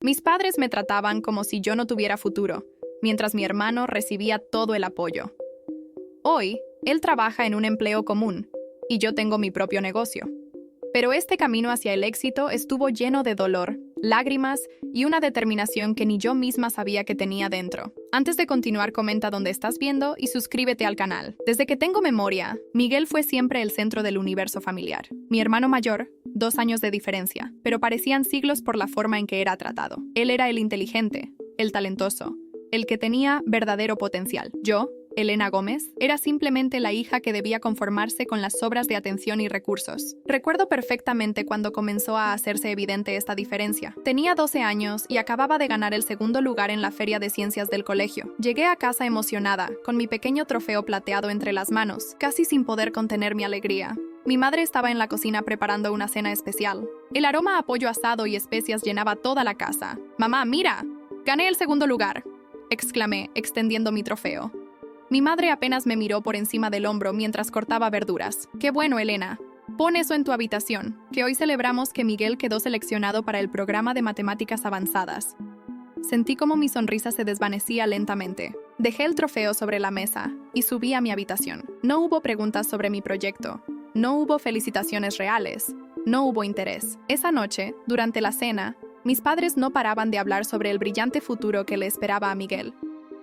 Mis padres me trataban como si yo no tuviera futuro, mientras mi hermano recibía todo el apoyo. Hoy, él trabaja en un empleo común, y yo tengo mi propio negocio. Pero este camino hacia el éxito estuvo lleno de dolor, lágrimas y una determinación que ni yo misma sabía que tenía dentro. Antes de continuar, comenta dónde estás viendo y suscríbete al canal. Desde que tengo memoria, Miguel fue siempre el centro del universo familiar. Mi hermano mayor, 2 años de diferencia, pero parecían siglos por la forma en que era tratado. Él era el inteligente, el talentoso, el que tenía verdadero potencial. Yo, Elena Gómez, era simplemente la hija que debía conformarse con las sobras de atención y recursos. Recuerdo perfectamente cuando comenzó a hacerse evidente esta diferencia. Tenía 12 años y acababa de ganar el segundo lugar en la Feria de Ciencias del colegio. Llegué a casa emocionada, con mi pequeño trofeo plateado entre las manos, casi sin poder contener mi alegría. Mi madre estaba en la cocina preparando una cena especial. El aroma a pollo asado y especias llenaba toda la casa. «Mamá, mira, gané el segundo lugar», exclamé, extendiendo mi trofeo. Mi madre apenas me miró por encima del hombro mientras cortaba verduras. «Qué bueno, Elena. Pon eso en tu habitación, que hoy celebramos que Miguel quedó seleccionado para el programa de matemáticas avanzadas». Sentí como mi sonrisa se desvanecía lentamente. Dejé el trofeo sobre la mesa y subí a mi habitación. No hubo preguntas sobre mi proyecto. No hubo felicitaciones reales. No hubo interés. Esa noche, durante la cena, mis padres no paraban de hablar sobre el brillante futuro que le esperaba a Miguel,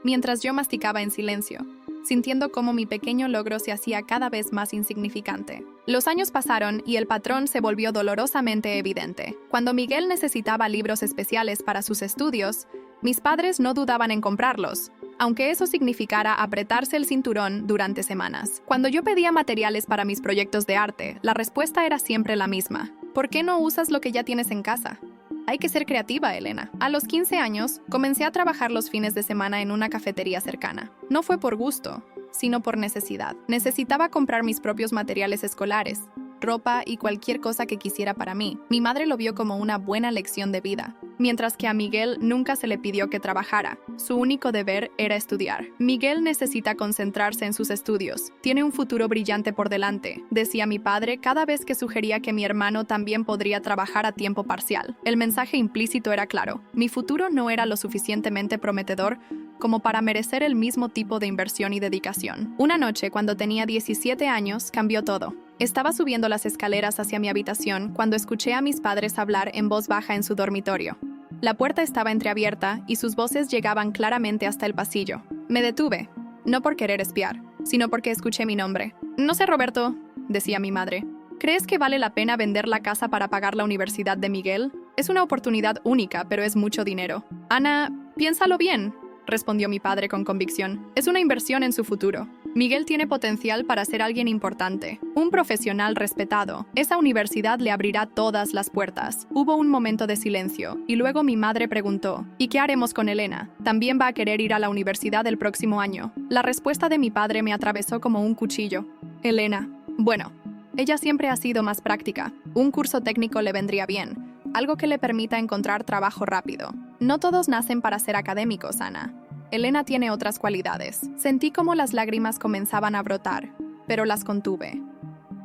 mientras yo masticaba en silencio, sintiendo cómo mi pequeño logro se hacía cada vez más insignificante. Los años pasaron y el patrón se volvió dolorosamente evidente. Cuando Miguel necesitaba libros especiales para sus estudios, mis padres no dudaban en comprarlos, aunque eso significara apretarse el cinturón durante semanas. Cuando yo pedía materiales para mis proyectos de arte, la respuesta era siempre la misma: ¿por qué no usas lo que ya tienes en casa? Hay que ser creativa, Elena. A los 15 años, comencé a trabajar los fines de semana en una cafetería cercana. No fue por gusto, sino por necesidad. Necesitaba comprar mis propios materiales escolares, ropa y cualquier cosa que quisiera para mí. Mi madre lo vio como una buena lección de vida, mientras que a Miguel nunca se le pidió que trabajara. Su único deber era estudiar. «Miguel necesita concentrarse en sus estudios. Tiene un futuro brillante por delante», decía mi padre cada vez que sugería que mi hermano también podría trabajar a tiempo parcial. El mensaje implícito era claro: mi futuro no era lo suficientemente prometedor como para merecer el mismo tipo de inversión y dedicación. Una noche, cuando tenía 17 años, cambió todo. Estaba subiendo las escaleras hacia mi habitación cuando escuché a mis padres hablar en voz baja en su dormitorio. La puerta estaba entreabierta y sus voces llegaban claramente hasta el pasillo. Me detuve, no por querer espiar, sino porque escuché mi nombre. «No sé, Roberto», decía mi madre. «¿Crees que vale la pena vender la casa para pagar la universidad de Miguel? Es una oportunidad única, pero es mucho dinero». «Ana, piénsalo bien», respondió mi padre con convicción. «Es una inversión en su futuro. Miguel tiene potencial para ser alguien importante, un profesional respetado. Esa universidad le abrirá todas las puertas». Hubo un momento de silencio, y luego mi madre preguntó: «¿Y qué haremos con Elena? ¿También va a querer ir a la universidad el próximo año?». La respuesta de mi padre me atravesó como un cuchillo. «Elena, bueno, ella siempre ha sido más práctica. Un curso técnico le vendría bien, algo que le permita encontrar trabajo rápido. No todos nacen para ser académicos, Ana. Elena tiene otras cualidades». Sentí como las lágrimas comenzaban a brotar, pero las contuve.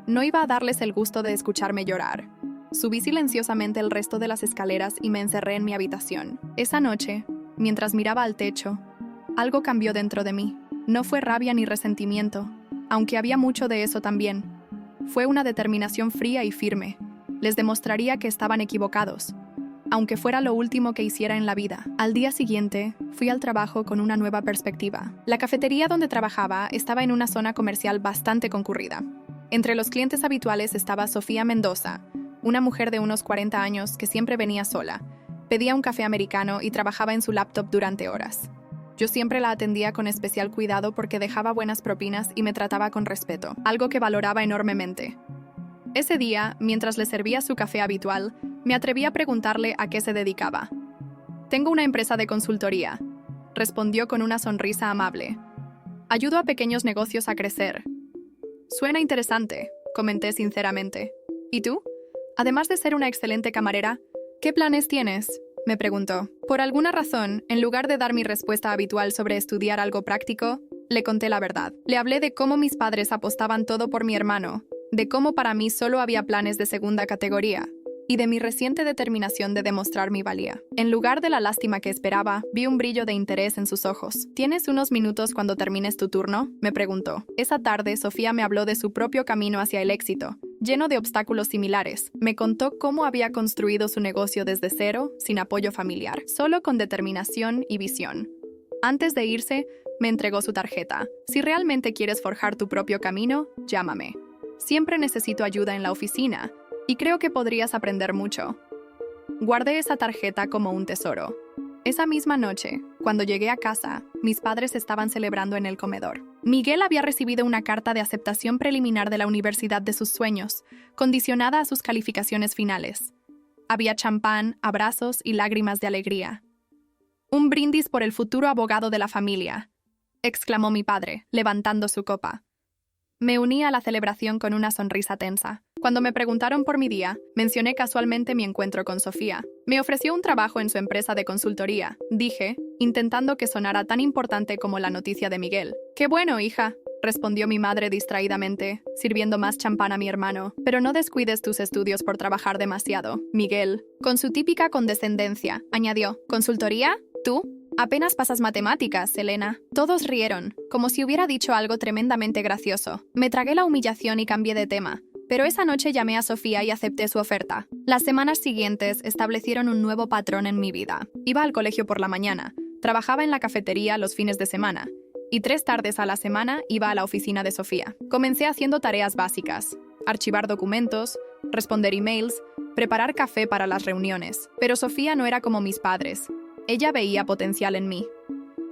No iba a darles el gusto de escucharme llorar. Subí silenciosamente el resto de las escaleras y me encerré en mi habitación. Esa noche, mientras miraba al techo, algo cambió dentro de mí. No fue rabia ni resentimiento, aunque había mucho de eso también. Fue una determinación fría y firme. Les demostraría que estaban equivocados, aunque fuera lo último que hiciera en la vida. Al día siguiente, fui al trabajo con una nueva perspectiva. La cafetería donde trabajaba estaba en una zona comercial bastante concurrida. Entre los clientes habituales estaba Sofía Mendoza, una mujer de unos 40 años que siempre venía sola, pedía un café americano y trabajaba en su laptop durante horas. Yo siempre la atendía con especial cuidado porque dejaba buenas propinas y me trataba con respeto, algo que valoraba enormemente. Ese día, mientras le servía su café habitual, me atreví a preguntarle a qué se dedicaba. «Tengo una empresa de consultoría», respondió con una sonrisa amable. «Ayudo a pequeños negocios a crecer». «Suena interesante», comenté sinceramente. «¿Y tú? Además de ser una excelente camarera, ¿qué planes tienes?», me preguntó. Por alguna razón, en lugar de dar mi respuesta habitual sobre estudiar algo práctico, le conté la verdad. Le hablé de cómo mis padres apostaban todo por mi hermano, de cómo para mí solo había planes de segunda categoría, y de mi reciente determinación de demostrar mi valía. En lugar de la lástima que esperaba, vi un brillo de interés en sus ojos. ¿Tienes unos minutos cuando termines tu turno?, me preguntó. Esa tarde, Sofía me habló de su propio camino hacia el éxito, lleno de obstáculos similares. Me contó cómo había construido su negocio desde cero, sin apoyo familiar, solo con determinación y visión. Antes de irse, me entregó su tarjeta. Si realmente quieres forjar tu propio camino, llámame. Siempre necesito ayuda en la oficina, y creo que podrías aprender mucho. Guardé esa tarjeta como un tesoro. Esa misma noche, cuando llegué a casa, mis padres estaban celebrando en el comedor. Miguel había recibido una carta de aceptación preliminar de la universidad de sus sueños, condicionada a sus calificaciones finales. Había champán, abrazos y lágrimas de alegría. «Un brindis por el futuro abogado de la familia», exclamó mi padre, levantando su copa. Me uní a la celebración con una sonrisa tensa. Cuando me preguntaron por mi día, mencioné casualmente mi encuentro con Sofía. Me ofreció un trabajo en su empresa de consultoría, dije, intentando que sonara tan importante como la noticia de Miguel. «Qué bueno, hija», respondió mi madre distraídamente, sirviendo más champán a mi hermano. «Pero no descuides tus estudios por trabajar demasiado, Miguel». Con su típica condescendencia, añadió, «¿Consultoría? ¿Tú? Apenas pasas matemáticas, Elena». Todos rieron, como si hubiera dicho algo tremendamente gracioso. Me tragué la humillación y cambié de tema. Pero esa noche llamé a Sofía y acepté su oferta. Las semanas siguientes establecieron un nuevo patrón en mi vida. Iba al colegio por la mañana, trabajaba en la cafetería los fines de semana, y 3 tardes a la semana iba a la oficina de Sofía. Comencé haciendo tareas básicas: archivar documentos, responder emails, preparar café para las reuniones. Pero Sofía no era como mis padres. Ella veía potencial en mí.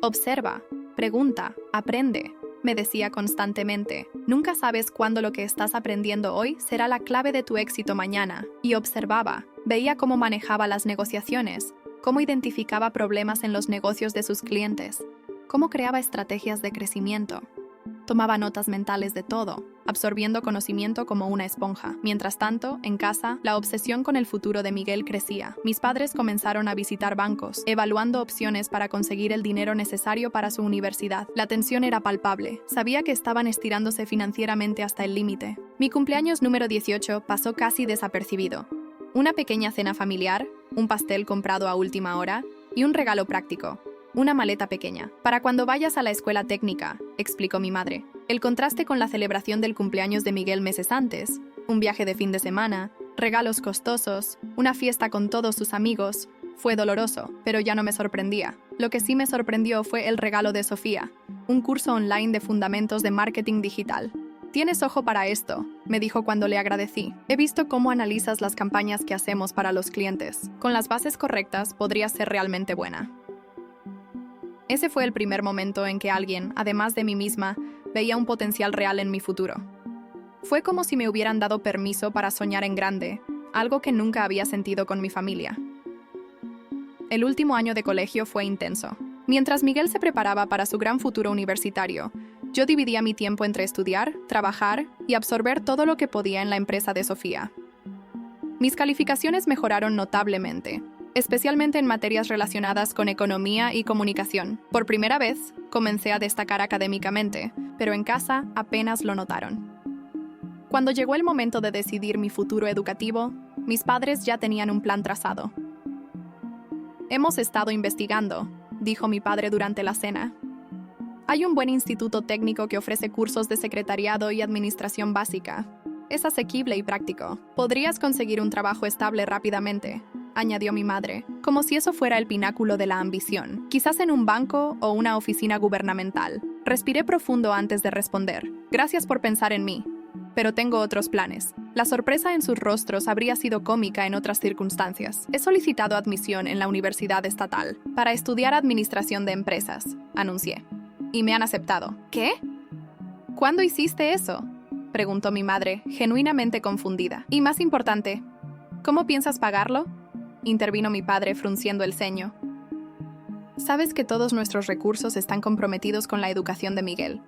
«Observa, pregunta, aprende», me decía constantemente. «Nunca sabes cuándo lo que estás aprendiendo hoy será la clave de tu éxito mañana». Y observaba, veía cómo manejaba las negociaciones, cómo identificaba problemas en los negocios de sus clientes, cómo creaba estrategias de crecimiento. Tomaba notas mentales de todo, absorbiendo conocimiento como una esponja. Mientras tanto, en casa, la obsesión con el futuro de Miguel crecía. Mis padres comenzaron a visitar bancos, evaluando opciones para conseguir el dinero necesario para su universidad. La tensión era palpable. Sabía que estaban estirándose financieramente hasta el límite. Mi cumpleaños número 18 pasó casi desapercibido. Una pequeña cena familiar, un pastel comprado a última hora y un regalo práctico: una maleta pequeña. «Para cuando vayas a la escuela técnica», explicó mi madre. El contraste con la celebración del cumpleaños de Miguel meses antes, un viaje de fin de semana, regalos costosos, una fiesta con todos sus amigos, fue doloroso, pero ya no me sorprendía. Lo que sí me sorprendió fue el regalo de Sofía, un curso online de fundamentos de marketing digital. «Tienes ojo para esto», me dijo cuando le agradecí. «He visto cómo analizas las campañas que hacemos para los clientes. Con las bases correctas, podrías ser realmente buena». Ese fue el primer momento en que alguien, además de mí misma, veía un potencial real en mi futuro. Fue como si me hubieran dado permiso para soñar en grande, algo que nunca había sentido con mi familia. El último año de colegio fue intenso. Mientras Miguel se preparaba para su gran futuro universitario, yo dividía mi tiempo entre estudiar, trabajar y absorber todo lo que podía en la empresa de Sofía. Mis calificaciones mejoraron notablemente, especialmente en materias relacionadas con economía y comunicación. Por primera vez, comencé a destacar académicamente, pero en casa apenas lo notaron. Cuando llegó el momento de decidir mi futuro educativo, mis padres ya tenían un plan trazado. «Hemos estado investigando», dijo mi padre durante la cena. «Hay un buen instituto técnico que ofrece cursos de secretariado y administración básica. Es asequible y práctico. Podrías conseguir un trabajo estable rápidamente», añadió mi madre, como si eso fuera el pináculo de la ambición. «Quizás en un banco o una oficina gubernamental». Respiré profundo antes de responder. «Gracias por pensar en mí, pero tengo otros planes». La sorpresa en sus rostros habría sido cómica en otras circunstancias. «He solicitado admisión en la Universidad Estatal para estudiar Administración de Empresas», anuncié. «Y me han aceptado». «¿Qué? ¿Cuándo hiciste eso?», preguntó mi madre, genuinamente confundida. «Y más importante, ¿cómo piensas pagarlo?», intervino mi padre frunciendo el ceño. «Sabes que todos nuestros recursos están comprometidos con la educación de Miguel».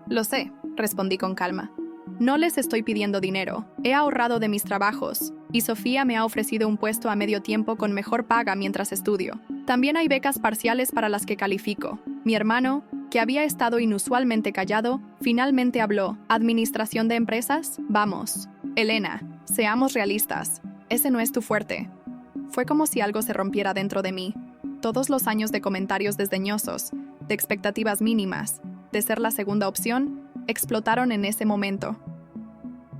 «Lo sé», respondí con calma. «No les estoy pidiendo dinero. He ahorrado de mis trabajos, y Sofía me ha ofrecido un puesto a medio tiempo con mejor paga mientras estudio. También hay becas parciales para las que califico». Mi hermano, que había estado inusualmente callado, finalmente habló. «¿Administración de empresas? Vamos. Elena, seamos realistas. ese no es tu fuerte. Fue como si algo se rompiera dentro de mí. Todos los años de comentarios desdeñosos, de expectativas mínimas, de ser la segunda opción, explotaron en ese momento.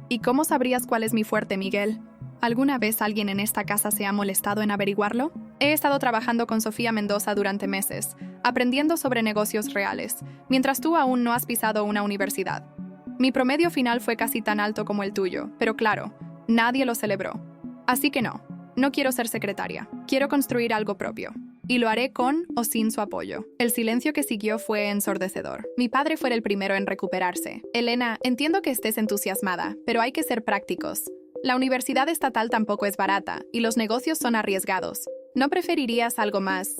¿Y cómo sabrías cuál es mi fuerte, Miguel? ¿Alguna vez alguien en esta casa se ha molestado en averiguarlo? He estado trabajando con Sofía Mendoza durante meses, aprendiendo sobre negocios reales, mientras tú aún no has pisado una universidad. Mi promedio final fue casi tan alto como el tuyo, pero claro, nadie lo celebró. Así que no quiero ser secretaria, quiero construir algo propio. Y lo haré con o sin su apoyo. El silencio que siguió fue ensordecedor. Mi padre fue el primero en recuperarse. Elena, entiendo que estés entusiasmada, pero hay que ser prácticos. La universidad estatal tampoco es barata, y los negocios son arriesgados. ¿No preferirías algo más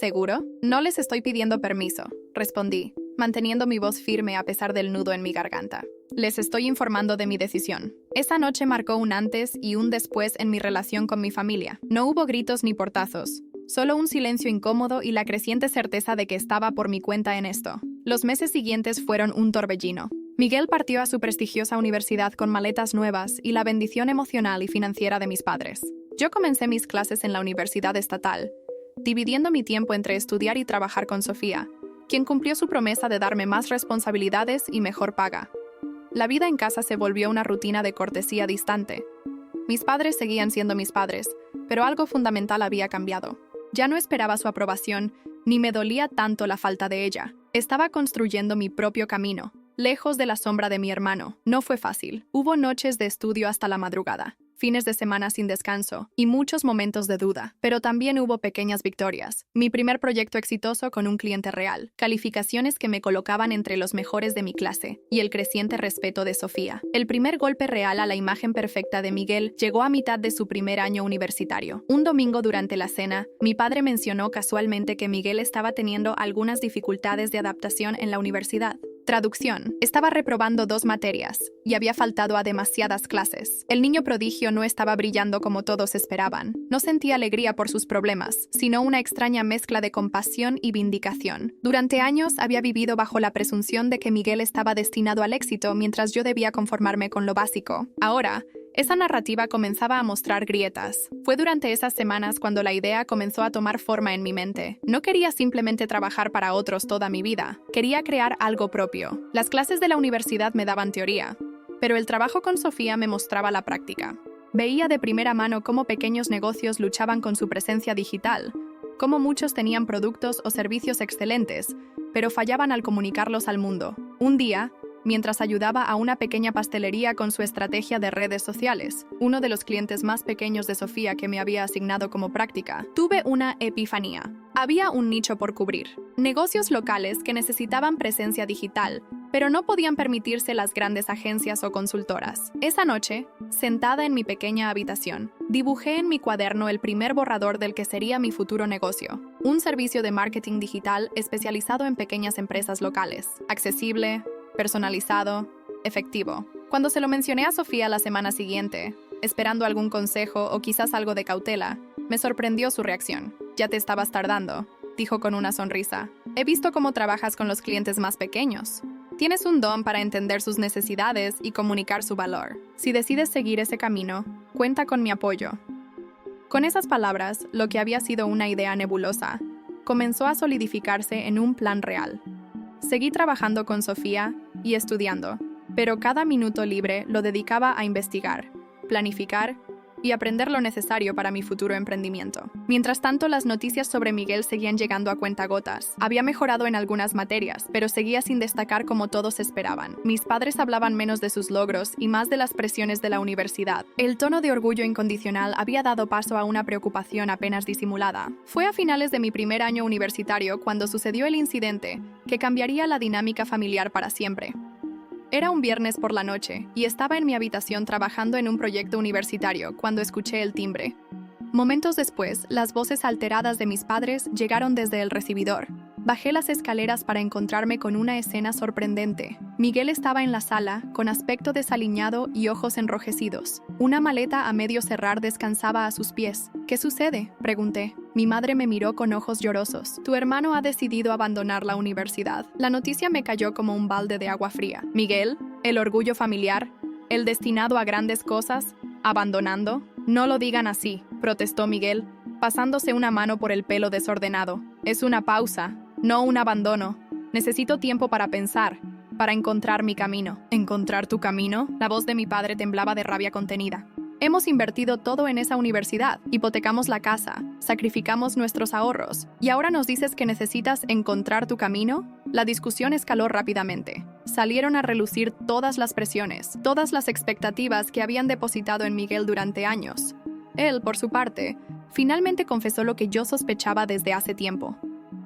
seguro? No les estoy pidiendo permiso, respondí, manteniendo mi voz firme a pesar del nudo en mi garganta. Les estoy informando de mi decisión. Esa noche marcó un antes y un después en mi relación con mi familia. No hubo gritos ni portazos. Solo un silencio incómodo y la creciente certeza de que estaba por mi cuenta en esto. Los meses siguientes fueron un torbellino. Miguel partió a su prestigiosa universidad con maletas nuevas y la bendición emocional y financiera de mis padres. Yo comencé mis clases en la universidad estatal, dividiendo mi tiempo entre estudiar y trabajar con Sofía, quien cumplió su promesa de darme más responsabilidades y mejor paga. La vida en casa se volvió una rutina de cortesía distante. Mis padres seguían siendo mis padres, pero algo fundamental había cambiado. Ya no esperaba su aprobación, ni me dolía tanto la falta de ella. Estaba construyendo mi propio camino, lejos de la sombra de mi hermano. No fue fácil. Hubo noches de estudio hasta la madrugada, fines de semana sin descanso y muchos momentos de duda. Pero también hubo pequeñas victorias. Mi primer proyecto exitoso con un cliente real, calificaciones que me colocaban entre los mejores de mi clase y el creciente respeto de Sofía. El primer golpe real a la imagen perfecta de Miguel llegó a mitad de su primer año universitario. Un domingo durante la cena, mi padre mencionó casualmente que Miguel estaba teniendo algunas dificultades de adaptación en la universidad. Traducción. Estaba reprobando 2 materias y había faltado a demasiadas clases. El niño prodigio no estaba brillando como todos esperaban. No sentía alegría por sus problemas, sino una extraña mezcla de compasión y vindicación. Durante años había vivido bajo la presunción de que Miguel estaba destinado al éxito mientras yo debía conformarme con lo básico. Ahora, esa narrativa comenzaba a mostrar grietas. Fue durante esas semanas cuando la idea comenzó a tomar forma en mi mente. No quería simplemente trabajar para otros toda mi vida. Quería crear algo propio. Las clases de la universidad me daban teoría, pero el trabajo con Sofía me mostraba la práctica. Veía de primera mano cómo pequeños negocios luchaban con su presencia digital, cómo muchos tenían productos o servicios excelentes, pero fallaban al comunicarlos al mundo. Un día, mientras ayudaba a una pequeña pastelería con su estrategia de redes sociales, uno de los clientes más pequeños de Sofía que me había asignado como práctica, tuve una epifanía. Había un nicho por cubrir. Negocios locales que necesitaban presencia digital, pero no podían permitirse las grandes agencias o consultoras. Esa noche, sentada en mi pequeña habitación, dibujé en mi cuaderno el primer borrador del que sería mi futuro negocio. Un servicio de marketing digital especializado en pequeñas empresas locales, accesible, personalizado, efectivo. Cuando se lo mencioné a Sofía la semana siguiente, esperando algún consejo o quizás algo de cautela, me sorprendió su reacción. «Ya te estabas tardando», dijo con una sonrisa. «He visto cómo trabajas con los clientes más pequeños. Tienes un don para entender sus necesidades y comunicar su valor. Si decides seguir ese camino, cuenta con mi apoyo». Con esas palabras, lo que había sido una idea nebulosa, comenzó a solidificarse en un plan real. Seguí trabajando con Sofía y estudiando, pero cada minuto libre lo dedicaba a investigar, planificar y aprender lo necesario para mi futuro emprendimiento. Mientras tanto, las noticias sobre Miguel seguían llegando a cuentagotas. Había mejorado en algunas materias, pero seguía sin destacar como todos esperaban. Mis padres hablaban menos de sus logros y más de las presiones de la universidad. El tono de orgullo incondicional había dado paso a una preocupación apenas disimulada. Fue a finales de mi primer año universitario cuando sucedió el incidente que cambiaría la dinámica familiar para siempre. Era un viernes por la noche y estaba en mi habitación trabajando en un proyecto universitario cuando escuché el timbre. Momentos después, las voces alteradas de mis padres llegaron desde el recibidor. Bajé las escaleras para encontrarme con una escena sorprendente. Miguel estaba en la sala, con aspecto desaliñado y ojos enrojecidos. Una maleta a medio cerrar descansaba a sus pies. «¿Qué sucede?», pregunté. Mi madre me miró con ojos llorosos. «Tu hermano ha decidido abandonar la universidad». La noticia me cayó como un balde de agua fría. Miguel, el orgullo familiar, el destinado a grandes cosas, abandonando. No lo digan así, protestó Miguel, pasándose una mano por el pelo desordenado. Es una pausa, no un abandono. Necesito tiempo para pensar, para encontrar mi camino. ¿Encontrar tu camino? La voz de mi padre temblaba de rabia contenida. Hemos invertido todo en esa universidad, hipotecamos la casa, sacrificamos nuestros ahorros, ¿y ahora nos dices que necesitas encontrar tu camino? La discusión escaló rápidamente. Salieron a relucir todas las presiones, todas las expectativas que habían depositado en Miguel durante años. Él, por su parte, finalmente confesó lo que yo sospechaba desde hace tiempo.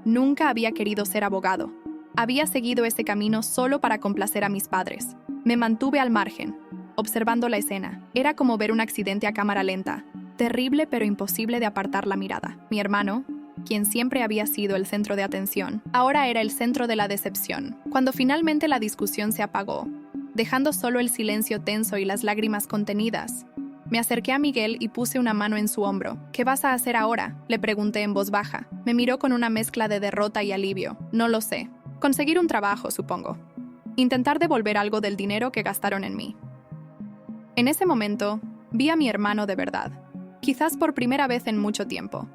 Nunca había querido ser abogado. Había seguido ese camino solo para complacer a mis padres. Me mantuve al margen, observando la escena. Era como ver un accidente a cámara lenta, terrible pero imposible de apartar la mirada. Mi hermano, quien siempre había sido el centro de atención, ahora era el centro de la decepción. Cuando finalmente la discusión se apagó, dejando solo el silencio tenso y las lágrimas contenidas, me acerqué a Miguel y puse una mano en su hombro. ¿Qué vas a hacer ahora?, le pregunté en voz baja. Me miró con una mezcla de derrota y alivio. No lo sé. Conseguir un trabajo, supongo. Intentar devolver algo del dinero que gastaron en mí. En ese momento, vi a mi hermano de verdad. Quizás por primera vez en mucho tiempo.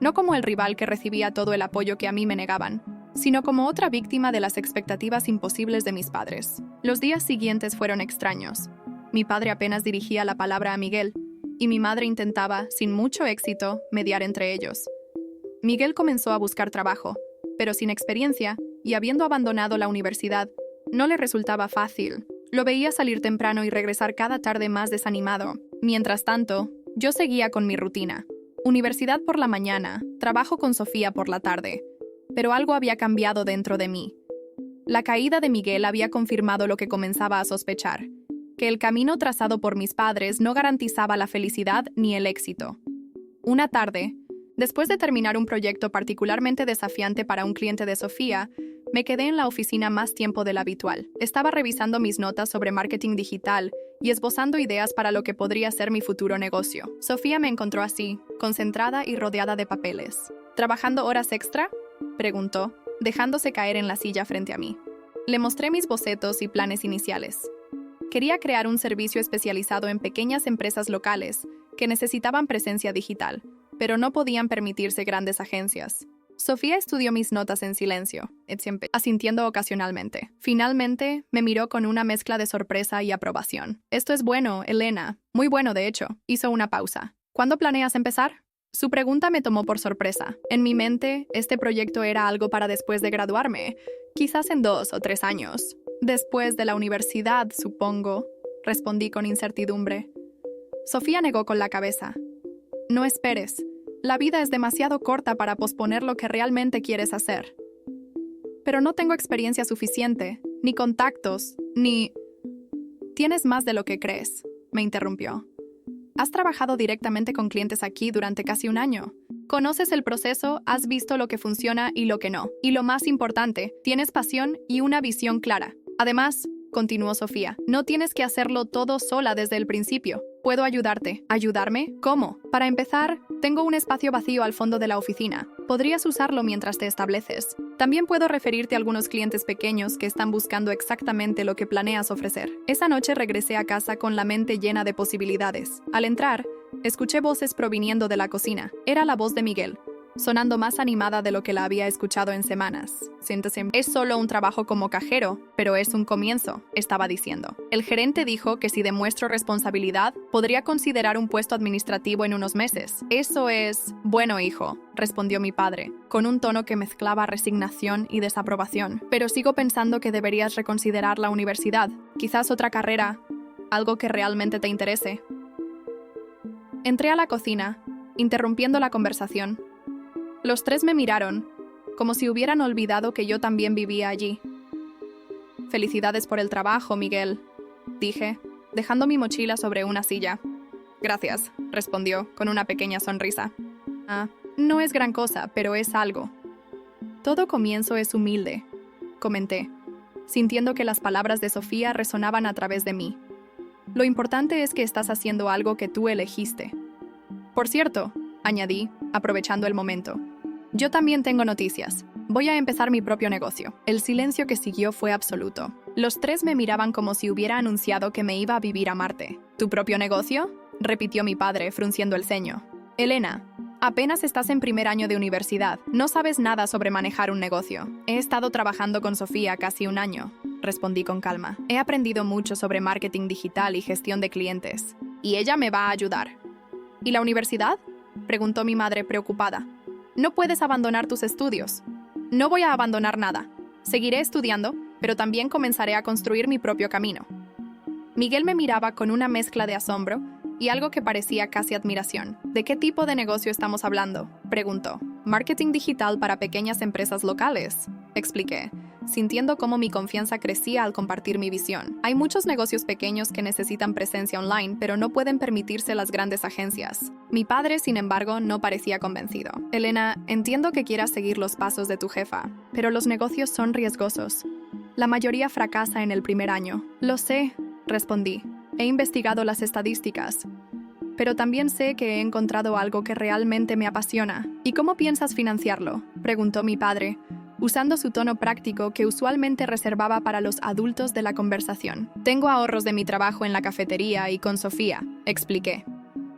No como el rival que recibía todo el apoyo que a mí me negaban, sino como otra víctima de las expectativas imposibles de mis padres. Los días siguientes fueron extraños. Mi padre apenas dirigía la palabra a Miguel, y mi madre intentaba, sin mucho éxito, mediar entre ellos. Miguel comenzó a buscar trabajo, pero sin experiencia, y habiendo abandonado la universidad, no le resultaba fácil. Lo veía salir temprano y regresar cada tarde más desanimado. Mientras tanto, yo seguía con mi rutina. Universidad por la mañana, trabajo con Sofía por la tarde. Pero algo había cambiado dentro de mí. La caída de Miguel había confirmado lo que comenzaba a sospechar, que el camino trazado por mis padres no garantizaba la felicidad ni el éxito. Una tarde, después de terminar un proyecto particularmente desafiante para un cliente de Sofía, me quedé en la oficina más tiempo del habitual. Estaba revisando mis notas sobre marketing digital y esbozando ideas para lo que podría ser mi futuro negocio. Sofía me encontró así, concentrada y rodeada de papeles. ¿Trabajando horas extra?, preguntó, dejándose caer en la silla frente a mí. Le mostré mis bocetos y planes iniciales. Quería crear un servicio especializado en pequeñas empresas locales que necesitaban presencia digital, pero no podían permitirse grandes agencias. Sofía estudió mis notas en silencio, asintiendo ocasionalmente. Finalmente, me miró con una mezcla de sorpresa y aprobación. Esto es bueno, Elena. Muy bueno, de hecho. Hizo una pausa. ¿Cuándo planeas empezar? Su pregunta me tomó por sorpresa. En mi mente, este proyecto era algo para después de graduarme, quizás en 2 o 3 años. Después de la universidad, supongo, respondí con incertidumbre. Sofía negó con la cabeza. No esperes. La vida es demasiado corta para posponer lo que realmente quieres hacer. Pero no tengo experiencia suficiente, ni contactos, ni... Tienes más de lo que crees, me interrumpió. Has trabajado directamente con clientes aquí durante casi 1 año. Conoces el proceso, has visto lo que funciona y lo que no. Y lo más importante, tienes pasión y una visión clara. Además, continuó Sofía, no tienes que hacerlo todo sola desde el principio. Puedo ayudarte. ¿Ayudarme? ¿Cómo? Para empezar, tengo un espacio vacío al fondo de la oficina. Podrías usarlo mientras te estableces. También puedo referirte a algunos clientes pequeños que están buscando exactamente lo que planeas ofrecer. Esa noche regresé a casa con la mente llena de posibilidades. Al entrar, escuché voces proviniendo de la cocina. Era la voz de Miguel, sonando más animada de lo que la había escuchado en semanas. Siéntese. Es solo un trabajo como cajero, pero es un comienzo, estaba diciendo. El gerente dijo que si demuestro responsabilidad, podría considerar un puesto administrativo en unos meses. Eso es... Bueno, hijo, respondió mi padre, con un tono que mezclaba resignación y desaprobación. Pero sigo pensando que deberías reconsiderar la universidad. Quizás otra carrera, algo que realmente te interese. Entré a la cocina, interrumpiendo la conversación. Los 3 me miraron, como si hubieran olvidado que yo también vivía allí. Felicidades por el trabajo, Miguel, dije, dejando mi mochila sobre una silla. Gracias, respondió, con una pequeña sonrisa. No es gran cosa, pero es algo. Todo comienzo es humilde, comenté, sintiendo que las palabras de Sofía resonaban a través de mí. Lo importante es que estás haciendo algo que tú elegiste. Por cierto, añadí, aprovechando el momento, yo también tengo noticias. Voy a empezar mi propio negocio. El silencio que siguió fue absoluto. Los 3 me miraban como si hubiera anunciado que me iba a vivir a Marte. ¿Tu propio negocio?, repitió mi padre, frunciendo el ceño. Elena, apenas estás en primer año de universidad. No sabes nada sobre manejar un negocio. He estado trabajando con Sofía casi un año, respondí con calma. He aprendido mucho sobre marketing digital y gestión de clientes. Y ella me va a ayudar. ¿Y la universidad?, preguntó mi madre preocupada. No puedes abandonar tus estudios. No voy a abandonar nada. Seguiré estudiando, pero también comenzaré a construir mi propio camino. Miguel me miraba con una mezcla de asombro y algo que parecía casi admiración. ¿De qué tipo de negocio estamos hablando?, preguntó. Marketing digital para pequeñas empresas locales, expliqué, sintiendo cómo mi confianza crecía al compartir mi visión. Hay muchos negocios pequeños que necesitan presencia online, pero no pueden permitirse las grandes agencias. Mi padre, sin embargo, no parecía convencido. Elena, entiendo que quieras seguir los pasos de tu jefa, pero los negocios son riesgosos. La mayoría fracasa en el primer año. Lo sé, respondí. He investigado las estadísticas, pero también sé que he encontrado algo que realmente me apasiona. ¿Y cómo piensas financiarlo?, preguntó mi padre, usando su tono práctico que usualmente reservaba para los adultos de la conversación. Tengo ahorros de mi trabajo en la cafetería y con Sofía, expliqué.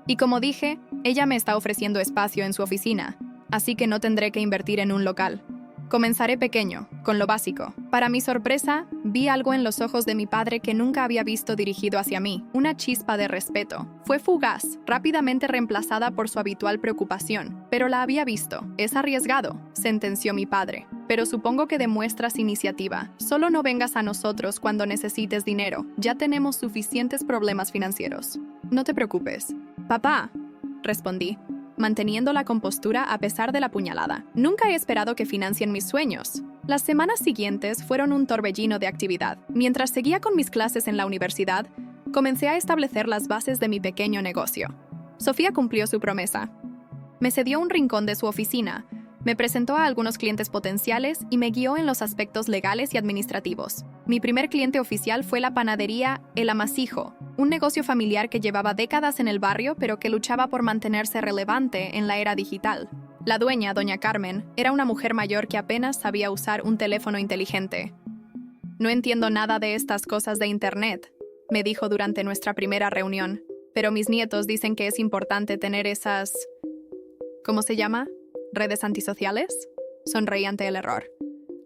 Y como dije, ella me está ofreciendo espacio en su oficina, así que no tendré que invertir en un local. Comenzaré pequeño, con lo básico. Para mi sorpresa, vi algo en los ojos de mi padre que nunca había visto dirigido hacia mí, una chispa de respeto. Fue fugaz, rápidamente reemplazada por su habitual preocupación, pero la había visto. Es arriesgado, sentenció mi padre, pero supongo que demuestras iniciativa. Solo no vengas a nosotros cuando necesites dinero, ya tenemos suficientes problemas financieros. No te preocupes. Papá, respondí, manteniendo la compostura a pesar de la puñalada. Nunca he esperado que financien mis sueños. Las semanas siguientes fueron un torbellino de actividad. Mientras seguía con mis clases en la universidad, comencé a establecer las bases de mi pequeño negocio. Sofía cumplió su promesa. Me cedió un rincón de su oficina, me presentó a algunos clientes potenciales y me guió en los aspectos legales y administrativos. Mi primer cliente oficial fue la panadería El Amasijo, un negocio familiar que llevaba décadas en el barrio pero que luchaba por mantenerse relevante en la era digital. La dueña, doña Carmen, era una mujer mayor que apenas sabía usar un teléfono inteligente. No entiendo nada de estas cosas de Internet, me dijo durante nuestra primera reunión, pero mis nietos dicen que es importante tener esas... ¿Cómo se llama? ¿Redes antisociales? Sonreí ante el error.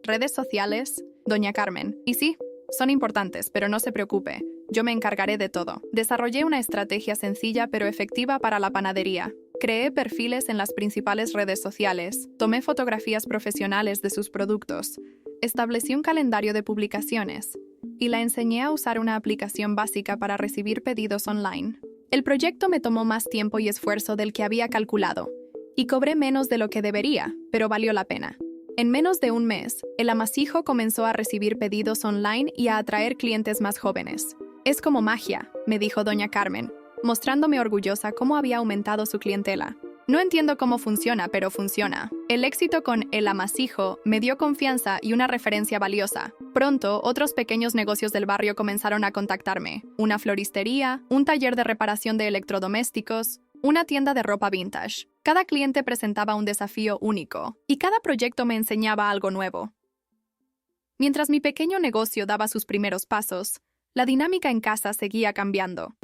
¿Redes sociales? Doña Carmen. Y sí, son importantes, pero no se preocupe. Yo me encargaré de todo. Desarrollé una estrategia sencilla pero efectiva para la panadería. Creé perfiles en las principales redes sociales. Tomé fotografías profesionales de sus productos. Establecí un calendario de publicaciones. Y la enseñé a usar una aplicación básica para recibir pedidos online. El proyecto me tomó más tiempo y esfuerzo del que había calculado. Y cobré menos de lo que debería, pero valió la pena. En menos de un mes, El Amasijo comenzó a recibir pedidos online y a atraer clientes más jóvenes. Es como magia, me dijo doña Carmen, mostrándome orgullosa cómo había aumentado su clientela. No entiendo cómo funciona, pero funciona. El éxito con El Amasijo me dio confianza y una referencia valiosa. Pronto, otros pequeños negocios del barrio comenzaron a contactarme. Una floristería, un taller de reparación de electrodomésticos, una tienda de ropa vintage. Cada cliente presentaba un desafío único, y cada proyecto me enseñaba algo nuevo. Mientras mi pequeño negocio daba sus primeros pasos, la dinámica en casa seguía cambiando.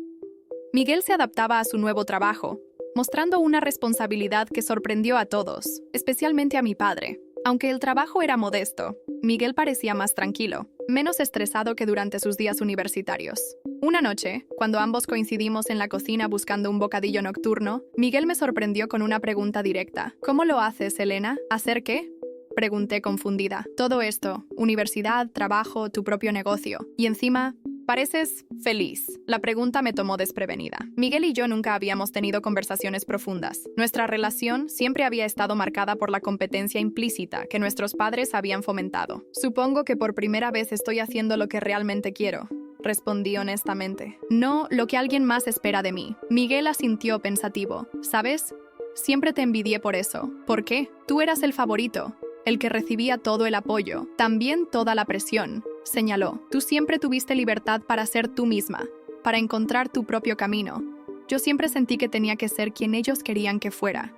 Miguel se adaptaba a su nuevo trabajo, mostrando una responsabilidad que sorprendió a todos, especialmente a mi padre. Aunque el trabajo era modesto, Miguel parecía más tranquilo, menos estresado que durante sus días universitarios. Una noche, cuando ambos coincidimos en la cocina buscando un bocadillo nocturno, Miguel me sorprendió con una pregunta directa. ¿Cómo lo haces, Elena? ¿Hacer qué?, pregunté confundida. Todo esto, universidad, trabajo, tu propio negocio. Y encima, pareces feliz. La pregunta me tomó desprevenida. Miguel y yo nunca habíamos tenido conversaciones profundas. Nuestra relación siempre había estado marcada por la competencia implícita que nuestros padres habían fomentado. Supongo que por primera vez estoy haciendo lo que realmente quiero, respondí honestamente. No lo que alguien más espera de mí. Miguel asintió pensativo. ¿Sabes? Siempre te envidié por eso. ¿Por qué? Tú eras el favorito, el que recibía todo el apoyo, también toda la presión, señaló. Tú siempre tuviste libertad para ser tú misma, para encontrar tu propio camino. Yo siempre sentí que tenía que ser quien ellos querían que fuera.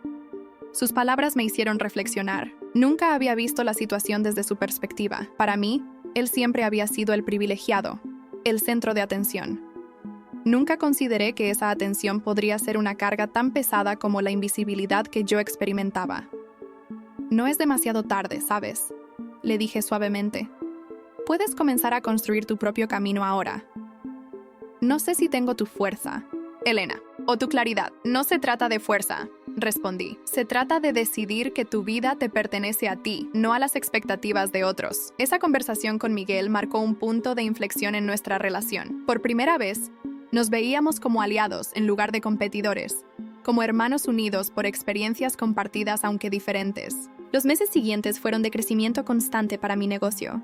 Sus palabras me hicieron reflexionar. Nunca había visto la situación desde su perspectiva. Para mí, él siempre había sido el privilegiado, el centro de atención. Nunca consideré que esa atención podría ser una carga tan pesada como la invisibilidad que yo experimentaba. No es demasiado tarde, ¿sabes? Le dije suavemente. Puedes comenzar a construir tu propio camino ahora. No sé si tengo tu fuerza, Elena, o tu claridad. No se trata de fuerza, respondí. Se trata de decidir que tu vida te pertenece a ti, no a las expectativas de otros. Esa conversación con Miguel marcó un punto de inflexión en nuestra relación. Por primera vez, nos veíamos como aliados en lugar de competidores, como hermanos unidos por experiencias compartidas aunque diferentes. Los meses siguientes fueron de crecimiento constante para mi negocio.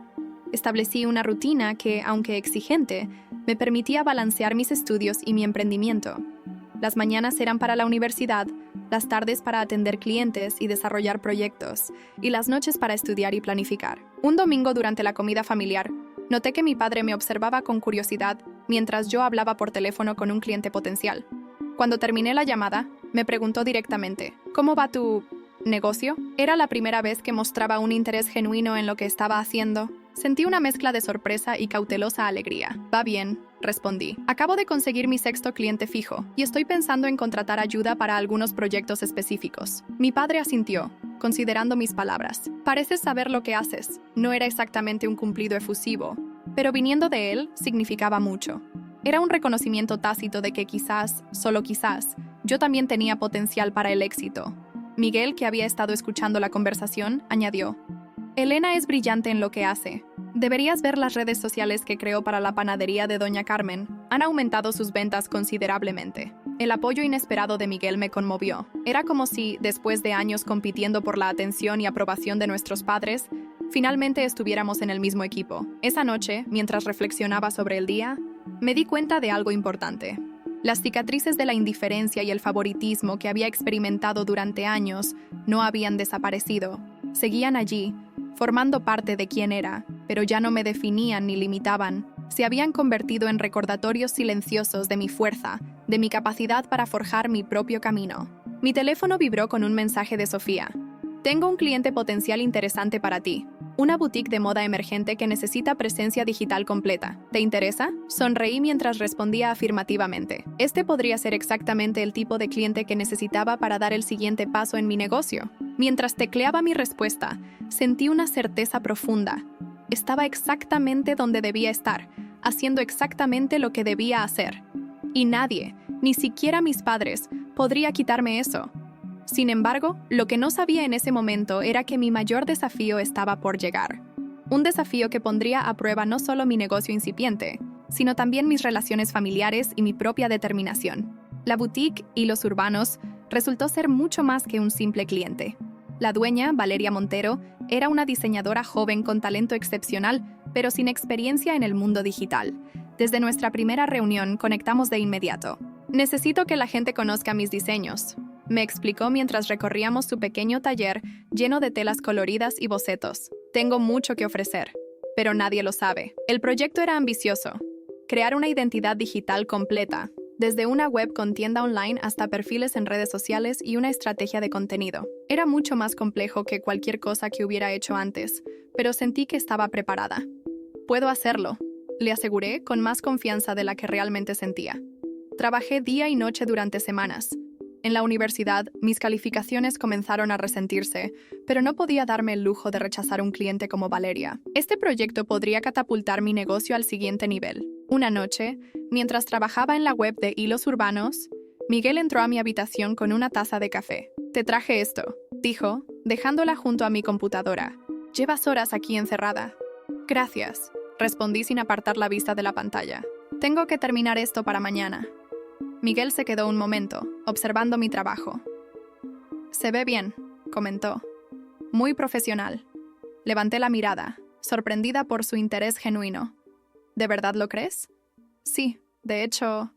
Establecí una rutina que, aunque exigente, me permitía balancear mis estudios y mi emprendimiento. Las mañanas eran para la universidad, las tardes para atender clientes y desarrollar proyectos, y las noches para estudiar y planificar. Un domingo durante la comida familiar, noté que mi padre me observaba con curiosidad mientras yo hablaba por teléfono con un cliente potencial. Cuando terminé la llamada, me preguntó directamente, ¿cómo va tu negocio? Era la primera vez que mostraba un interés genuino en lo que estaba haciendo. Sentí una mezcla de sorpresa y cautelosa alegría. Va bien, respondí. Acabo de conseguir mi sexto cliente fijo y estoy pensando en contratar ayuda para algunos proyectos específicos. Mi padre asintió, considerando mis palabras. Pareces saber lo que haces. No era exactamente un cumplido efusivo, pero viniendo de él, significaba mucho. Era un reconocimiento tácito de que quizás, solo quizás, yo también tenía potencial para el éxito. Miguel, que había estado escuchando la conversación, añadió: Elena es brillante en lo que hace. Deberías ver las redes sociales que creó para la panadería de Doña Carmen. Han aumentado sus ventas considerablemente. El apoyo inesperado de Miguel me conmovió. Era como si, después de años compitiendo por la atención y aprobación de nuestros padres, finalmente estuviéramos en el mismo equipo. Esa noche, mientras reflexionaba sobre el día, me di cuenta de algo importante. Las cicatrices de la indiferencia y el favoritismo que había experimentado durante años no habían desaparecido. Seguían allí, formando parte de quién era, pero ya no me definían ni limitaban. Se habían convertido en recordatorios silenciosos de mi fuerza, de mi capacidad para forjar mi propio camino. Mi teléfono vibró con un mensaje de Sofía. Tengo un cliente potencial interesante para ti. Una boutique de moda emergente que necesita presencia digital completa. ¿Te interesa? Sonreí mientras respondía afirmativamente. Este podría ser exactamente el tipo de cliente que necesitaba para dar el siguiente paso en mi negocio. Mientras tecleaba mi respuesta, sentí una certeza profunda. Estaba exactamente donde debía estar, haciendo exactamente lo que debía hacer. Y nadie, ni siquiera mis padres, podría quitarme eso. Sin embargo, lo que no sabía en ese momento era que mi mayor desafío estaba por llegar. Un desafío que pondría a prueba no solo mi negocio incipiente, sino también mis relaciones familiares y mi propia determinación. La boutique Hilos Urbanos resultó ser mucho más que un simple cliente. La dueña, Valeria Montero, era una diseñadora joven con talento excepcional, pero sin experiencia en el mundo digital. Desde nuestra primera reunión conectamos de inmediato. Necesito que la gente conozca mis diseños, me explicó mientras recorríamos su pequeño taller lleno de telas coloridas y bocetos. Tengo mucho que ofrecer, pero nadie lo sabe. El proyecto era ambicioso. Crear una identidad digital completa, desde una web con tienda online hasta perfiles en redes sociales y una estrategia de contenido. Era mucho más complejo que cualquier cosa que hubiera hecho antes, pero sentí que estaba preparada. Puedo hacerlo, le aseguré con más confianza de la que realmente sentía. Trabajé día y noche durante semanas. En la universidad, mis calificaciones comenzaron a resentirse, pero no podía darme el lujo de rechazar un cliente como Valeria. Este proyecto podría catapultar mi negocio al siguiente nivel. Una noche, mientras trabajaba en la web de Hilos Urbanos, Miguel entró a mi habitación con una taza de café. Te traje esto, dijo, dejándola junto a mi computadora. Llevas horas aquí encerrada. Gracias, respondí sin apartar la vista de la pantalla. Tengo que terminar esto para mañana. Miguel se quedó un momento, observando mi trabajo. Se ve bien, comentó. Muy profesional. Levanté la mirada, sorprendida por su interés genuino. ¿De verdad lo crees? Sí, de hecho...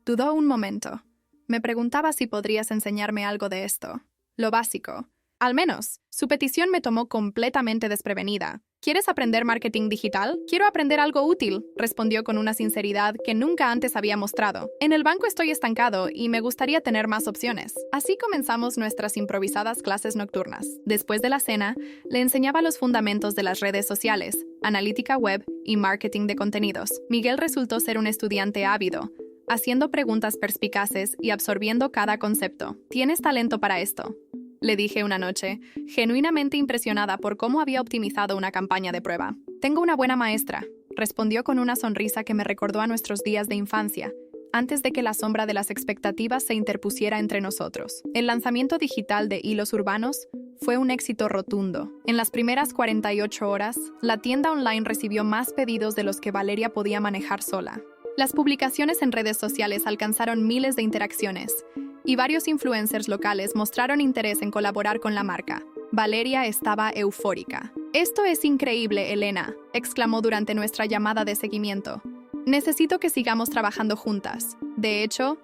Dudó un momento. Me preguntaba si podrías enseñarme algo de esto. Lo básico. Al menos, su petición me tomó completamente desprevenida. ¿Quieres aprender marketing digital? Quiero aprender algo útil, respondió con una sinceridad que nunca antes había mostrado. En el banco estoy estancado y me gustaría tener más opciones. Así comenzamos nuestras improvisadas clases nocturnas. Después de la cena, le enseñaba los fundamentos de las redes sociales, analítica web y marketing de contenidos. Miguel resultó ser un estudiante ávido, haciendo preguntas perspicaces y absorbiendo cada concepto. «Tienes talento para esto», le dije una noche, genuinamente impresionada por cómo había optimizado una campaña de prueba. «Tengo una buena maestra», respondió con una sonrisa que me recordó a nuestros días de infancia, antes de que la sombra de las expectativas se interpusiera entre nosotros. El lanzamiento digital de Hilos Urbanos fue un éxito rotundo. En las primeras 48 horas, la tienda online recibió más pedidos de los que Valeria podía manejar sola. Las publicaciones en redes sociales alcanzaron miles de interacciones, y varios influencers locales mostraron interés en colaborar con la marca. Valeria estaba eufórica. «Esto es increíble, Elena», exclamó durante nuestra llamada de seguimiento. «Necesito que sigamos trabajando juntas. De hecho,